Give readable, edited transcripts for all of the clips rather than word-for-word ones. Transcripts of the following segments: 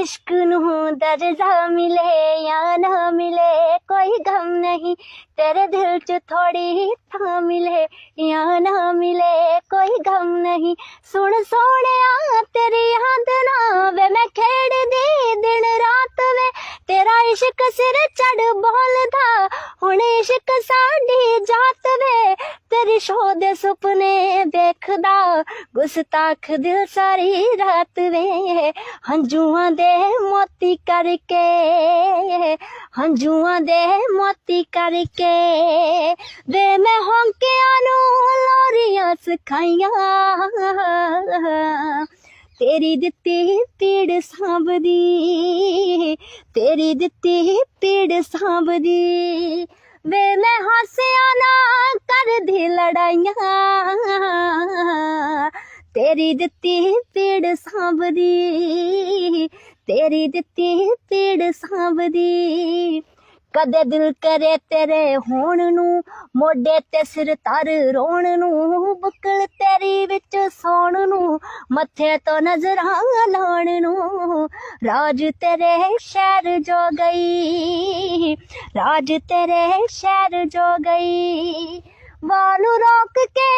इश्क नू दर्जा मिले या ना मिले कोई गम नहीं, तेरे दिल च थोड़ी थां मिले या ना मिले कोई गम नहीं। सुन सोहणिया तेरी याद ना वे मैं खेड़ दी दिन रात वे, तेरा इश्क सिर चढ़ बोलदा हुण इश्क साडी जात वे, तेरी शो दे सुपने देखदा गुस्ताख दिल सारी रात वे। हंजुआं दे मोती करके, हंजुआं दे मोती करके वे मैं होंकियां नू लोरियां सिखाइयां, तेरी दित्ती पीड़ सांभदी, तेरी दित्ती पीड़ सांभदी वे मैं हासिया ना कर दी लड़ाइयां, तेरी दित्ती पीड़ सांभदी, तेरी दित्ती पीड़ सांभदी। कदे दिल करे तेरे होण नू मोढे ते सिर तर रोण नू, बुकल तेरी विच सौण नू मत्थे तो नजरां लाण नू, राज तेरे शहर जो गई, राज तेरे शहर जो गई। वानू रोक के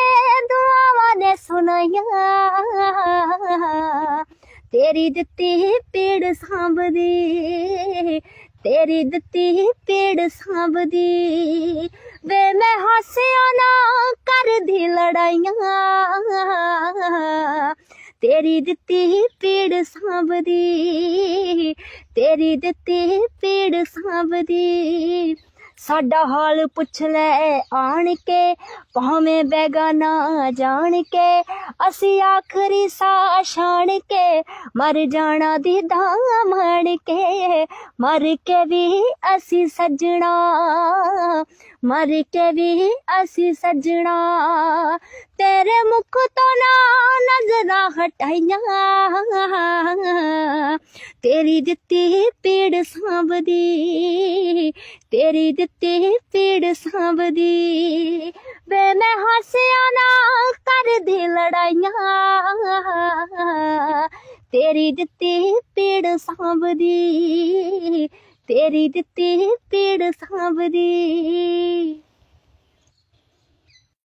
दुआवां ने सुनाइयां, तेरी दित्ती पीड़ सांभदी, तेरी दित्ती पीड़ सांभदी वे मैं हासिया ना कर दी लड़ाइयां, तेरी दित्ती पीड़ सांभदी, तेरी दित्ती पीड़ सांभदी। साडा हाल पुछ ले आन के भावें बेगाना जान के, असी आखरी सा शान के मर जाना दी दामन के, मर के भी असी सजना, मर के भी असी सजना तेरे मुख तो ना नजरा हटाइयां, तेरी दित्ती पीड़ सांभदी, तेरी दित्ती पीड़ सांभदी वे मैं हासिया ना कर दी लड़ाइयां, तेरी दित्ती पीड़ सांभदी, तेरी दित्ती पीड़ सांभदी।